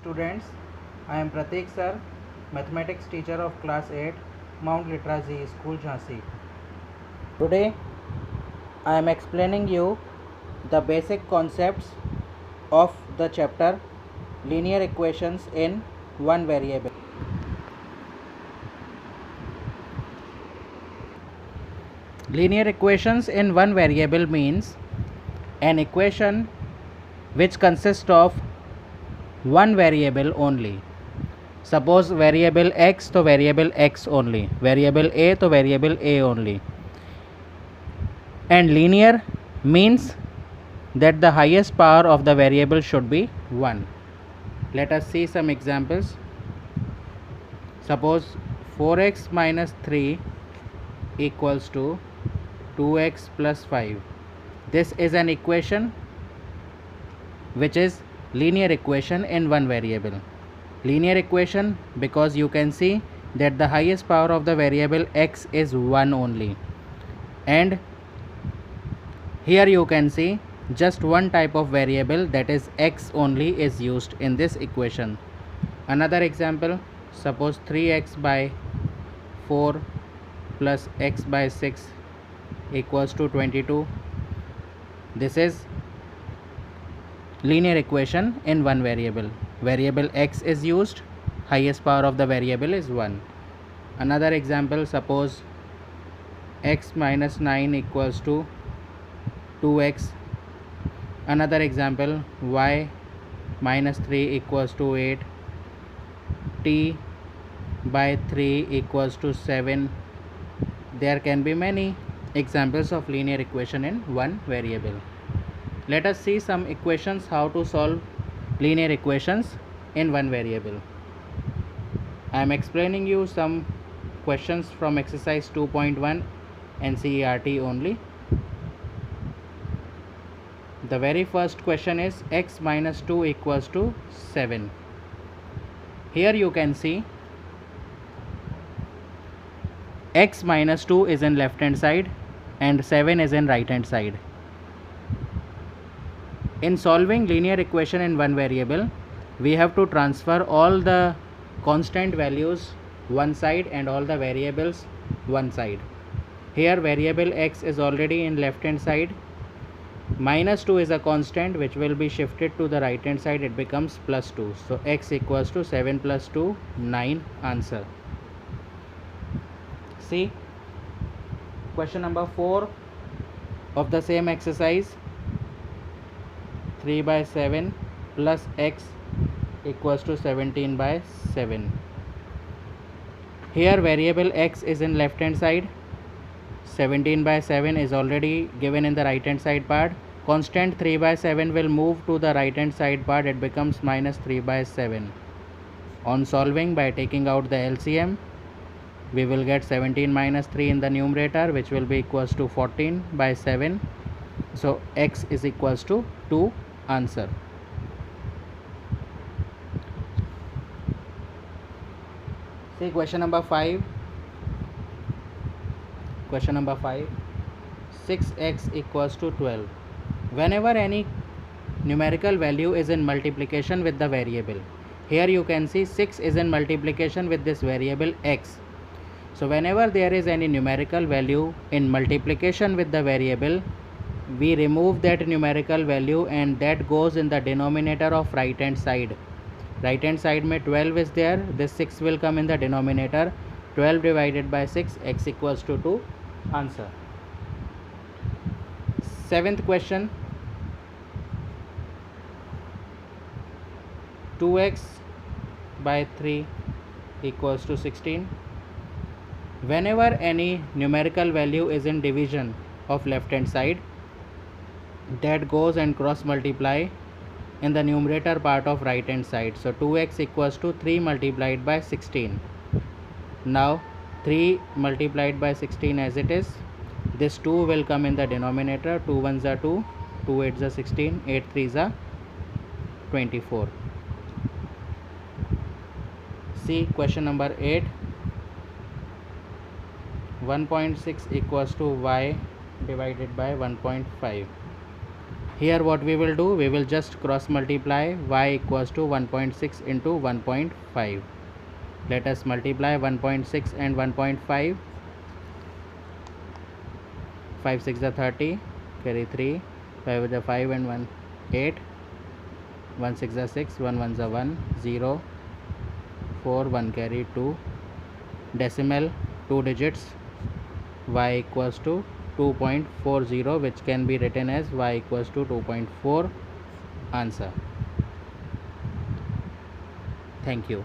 students, I am Pratik sir, mathematics teacher of class 8, Mount Literacy School, Jhansi. Today I am explaining you the basic concepts of the chapter linear equations in one variable. Linear equations in one variable means an equation which consists of one variable only. Suppose variable x to variable x only, variable a to variable a only. And linear means that the highest power of the variable should be 1. Let us see some examples. Suppose 4x minus 3 equals to 2x plus 5. This is an equation which is linear equation in one variable. Linear equation because you can see that the highest power of the variable x is 1 only, and here you can see just one type of variable, that is x only, is used in this equation. Another example, suppose 3x by 4 plus x by 6 equals to 22. This is linear equation in one variable. Variable x is used, highest power of the variable is 1. Another example, suppose x minus 9 equals to 2x. Another example, y minus 3 equals to 8. T by 3 equals to 7. There can be many examples of linear equation in one variable. Let us see some equations, how to solve linear equations in one variable. I am explaining you some questions from exercise 2.1 NCERT only. The very first question is x minus 2 equals to 7. Here you can see x minus 2 is in left hand side and 7 is in right hand side. In solving linear equation in one variable, we have to transfer all the constant values one side and all the variables one side. Here variable x is already in left hand side. Minus 2 is a constant which will be shifted to the right hand side, it becomes plus 2. So x equals to 7 plus 2, 9, answer. See question number 4 of the same exercise. 3 by 7 plus x equals to 17 by 7. Here variable x is in left hand side. 17 by 7 is already given in the right hand side part. Constant 3 by 7 will move to the right hand side part, it becomes minus 3 by 7. On solving by taking out the LCM, we will get 17 minus 3 in the numerator, which will be equals to 14 by 7. So x is equals to 2, answer. See question number 5. Question number 5. 6x equals to 12. Whenever any numerical value is in multiplication with the variable, here you can see 6 is in multiplication with this variable x. So whenever there is any numerical value in multiplication with the variable, we remove that numerical value and that goes in the denominator of right hand side. Right hand side mein 12 is there, this 6 will come in the denominator. 12 divided by 6, x equals to 2, answer. 7th question. 2x by 3 equals to 16. Whenever any numerical value is in division of left hand side, that goes and cross multiply in the numerator part of right hand side. So 2x equals to 3 multiplied by 16. Now 3 multiplied by 16 as it is, this 2 will come in the denominator. 2 1s are 2, 2 8s are 16, 8 3s are 24. See question number 8. 1.6 equals to y divided by 1.5. Here what we will do, we will just cross multiply y equals to 1.6 into 1.5. Let us multiply 1.6 and 1.5. 5 6 are 30, carry 3, 5 with the 5 and 1 8, 1 6 are 6, 1 1 are 1 0, 4 1 carry 2, decimal 2 digits, y equals to 2.40, which can be written as y equals to 2.4. Answer. Thank you.